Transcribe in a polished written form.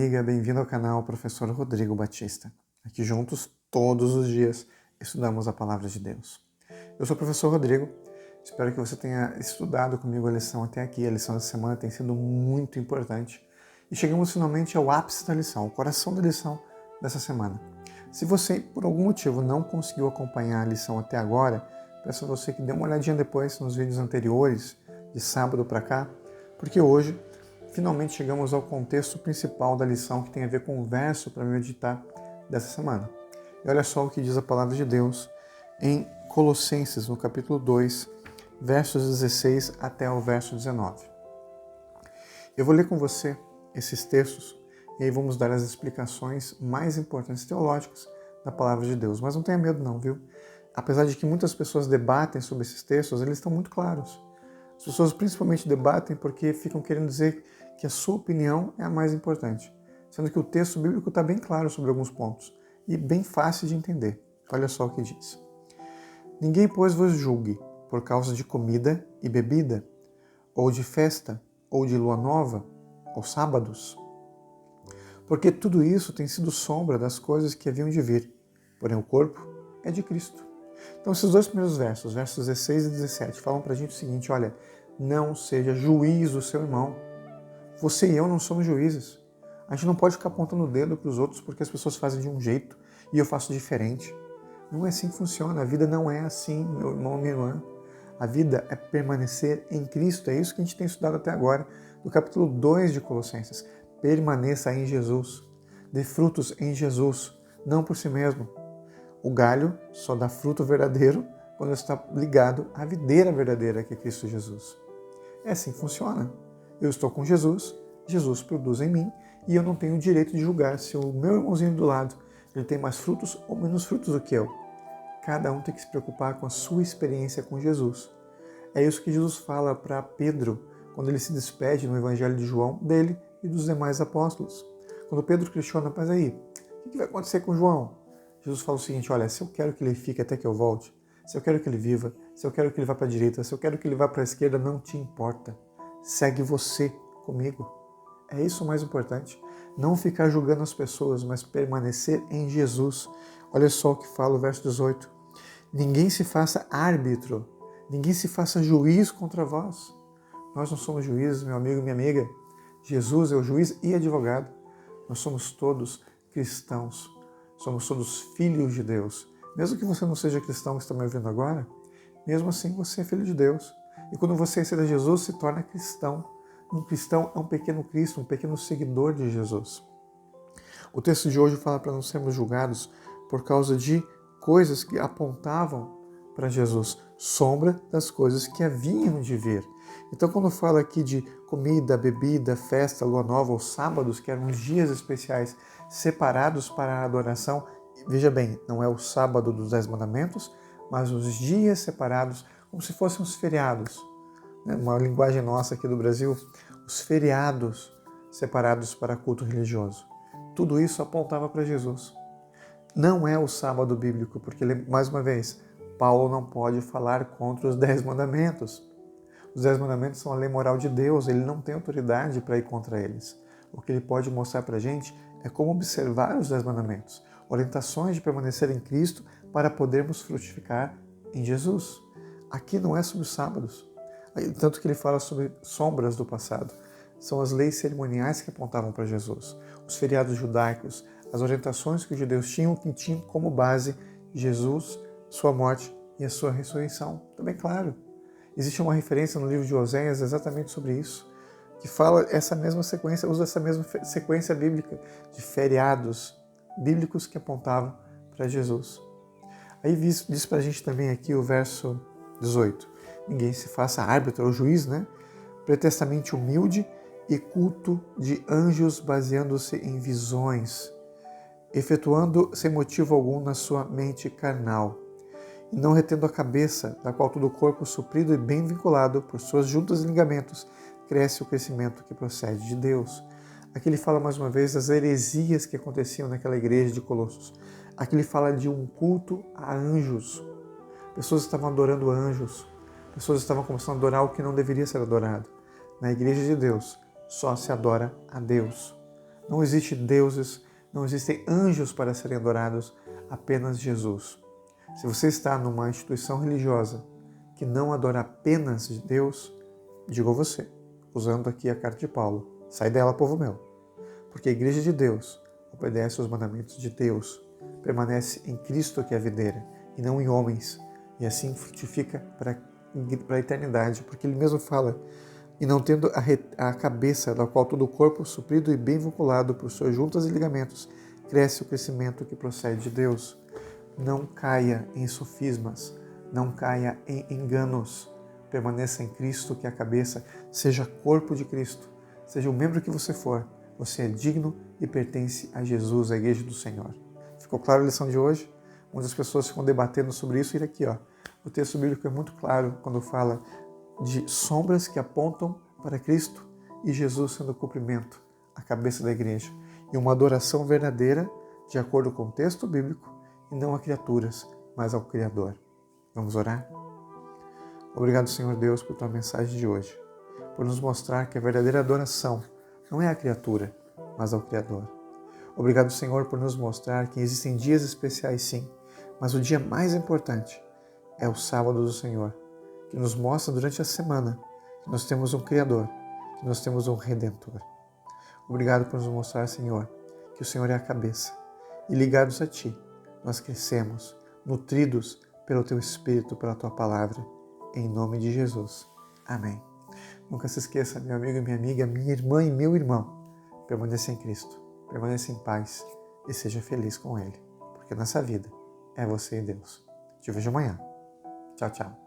amiga, bem-vindo ao canal Professor Rodrigo Batista. Aqui juntos, todos os dias, estudamos a Palavra de Deus. Eu sou o Professor Rodrigo, espero que você tenha estudado comigo a lição até aqui. A lição da semana tem sido muito importante. E chegamos finalmente ao ápice da lição, o coração da lição dessa semana. Se você, por algum motivo, não conseguiu acompanhar a lição até agora, peço a você que dê uma olhadinha depois nos vídeos anteriores, de sábado para cá, porque hoje finalmente chegamos ao contexto principal da lição, que tem a ver com o verso para meditar dessa semana. E olha só o que diz a palavra de Deus em Colossenses, no capítulo 2, versos 16 até o verso 19. Eu vou ler com você esses textos e aí vamos dar as explicações mais importantes teológicas da palavra de Deus. Mas não tenha medo não, viu? Apesar de que muitas pessoas debatem sobre esses textos, eles estão muito claros. As pessoas principalmente debatem porque ficam querendo dizer que a sua opinião é a mais importante, sendo que o texto bíblico está bem claro sobre alguns pontos e bem fácil de entender. Olha só o que diz. Ninguém, pois, vos julgue por causa de comida e bebida, ou de festa, ou de lua nova, ou sábados, porque tudo isso tem sido sombra das coisas que haviam de vir, porém o corpo é de Cristo. Então esses dois primeiros versos 16 e 17, falam pra gente o seguinte, olha, não seja juiz do seu irmão. Você e eu não somos juízes. A gente não pode ficar apontando o dedo para os outros porque as pessoas fazem de um jeito e eu faço diferente. Não é assim que funciona. A vida não é assim, meu irmão, minha irmã. A vida é permanecer em Cristo. É isso que a gente tem estudado até agora, no capítulo 2 de Colossenses. Permaneça em Jesus. Dê frutos em Jesus, não por si mesmo. O galho só dá fruto verdadeiro quando está ligado à videira verdadeira que é Cristo Jesus. É assim que funciona. Eu estou com Jesus, Jesus produz em mim e eu não tenho o direito de julgar se o meu irmãozinho do lado ele tem mais frutos ou menos frutos do que eu. Cada um tem que se preocupar com a sua experiência com Jesus. É isso que Jesus fala para Pedro quando ele se despede no Evangelho de João dele e dos demais apóstolos. Quando Pedro questiona, mas aí, o que vai acontecer com João? Jesus fala o seguinte, olha, se eu quero que ele fique até que eu volte, se eu quero que ele viva, se eu quero que ele vá para a direita, se eu quero que ele vá para a esquerda, não te importa. Segue você comigo. É isso o mais importante. Não ficar julgando as pessoas, mas permanecer em Jesus. Olha só o que fala o verso 18. Ninguém se faça árbitro, ninguém se faça juiz contra vós. Nós não somos juízes, meu amigo e minha amiga. Jesus é o juiz e advogado. Nós somos todos cristãos. Somos todos filhos de Deus. Mesmo que você não seja cristão que está me ouvindo agora, mesmo assim você é filho de Deus. E quando você aceita Jesus, se torna cristão. Um cristão é um pequeno Cristo, um pequeno seguidor de Jesus. O texto de hoje fala para não sermos julgados por causa de coisas que apontavam para Jesus, sombra das coisas que haviam de vir. Então, quando fala aqui de comida, bebida, festa, lua nova ou sábados, que eram os dias especiais separados para a adoração, veja bem, não é o sábado dos 10 mandamentos, mas os dias separados, como se fossem os feriados. Uma linguagem nossa aqui do Brasil, os feriados separados para culto religioso. Tudo isso apontava para Jesus. Não é o sábado bíblico, porque, mais uma vez, Paulo não pode falar contra os 10 mandamentos. Os 10 mandamentos são a lei moral de Deus, ele não tem autoridade para ir contra eles. O que ele pode mostrar para a gente é como observar os 10 mandamentos, orientações de permanecer em Cristo para podermos frutificar em Jesus. Aqui não é sobre os sábados, tanto que ele fala sobre sombras do passado. São as leis cerimoniais que apontavam para Jesus, os feriados judaicos, as orientações que os judeus tinham, que tinham como base Jesus, sua morte e a sua ressurreição. Também claro. Existe uma referência no livro de Oséias exatamente sobre isso, que fala essa mesma sequência, usa essa mesma sequência bíblica de feriados bíblicos que apontavam para Jesus. Aí diz para a gente também aqui o verso 18. Ninguém se faça árbitro ou juiz, pretestamente humilde e culto de anjos baseando-se em visões, efetuando sem motivo algum na sua mente carnal, e não retendo a cabeça, da qual todo o corpo suprido e bem vinculado por suas juntas e ligamentos, cresce o crescimento que procede de Deus. Aqui ele fala mais uma vez das heresias que aconteciam naquela igreja de Colossos. Aqui ele fala de um culto a anjos. Pessoas estavam adorando anjos. Pessoas estavam começando a adorar o que não deveria ser adorado. Na igreja de Deus, só se adora a Deus. Não existem deuses, não existem anjos para serem adorados, apenas Jesus. Se você está numa instituição religiosa que não adora apenas Deus, digo a você, usando aqui a carta de Paulo, sai dela, povo meu. Porque a igreja de Deus obedece aos mandamentos de Deus, permanece em Cristo que é a videira, e não em homens, e assim frutifica para a eternidade, porque ele mesmo fala, e não tendo a cabeça, da qual todo o corpo, suprido e bem vinculado por suas juntas e ligamentos, cresce o crescimento que procede de Deus. Não caia em sofismas, não caia em enganos, permaneça em Cristo que é a cabeça, seja corpo de Cristo, seja o membro que você for, você é digno e pertence a Jesus, a igreja do Senhor. Ficou claro a lição de hoje? Muitas pessoas ficam debatendo sobre isso e aqui, o texto bíblico é muito claro quando fala de sombras que apontam para Cristo e Jesus sendo o cumprimento, a cabeça da igreja, e uma adoração verdadeira de acordo com o texto bíblico e não a criaturas, mas ao Criador. Vamos orar? Obrigado, Senhor Deus, por tua mensagem de hoje, por nos mostrar que a verdadeira adoração não é à criatura, mas ao Criador. Obrigado, Senhor, por nos mostrar que existem dias especiais sim, mas o dia mais importante é o sábado do Senhor, que nos mostra durante a semana que nós temos um Criador, que nós temos um Redentor. Obrigado por nos mostrar, Senhor, que o Senhor é a cabeça e ligados a Ti, nós crescemos, nutridos pelo Teu Espírito, pela Tua Palavra, em nome de Jesus. Amém. Nunca se esqueça, meu amigo e minha amiga, minha irmã e meu irmão, permaneça em Cristo, permaneça em paz e seja feliz com Ele, porque nessa vida é você e Deus. Te vejo amanhã. Tchau, tchau.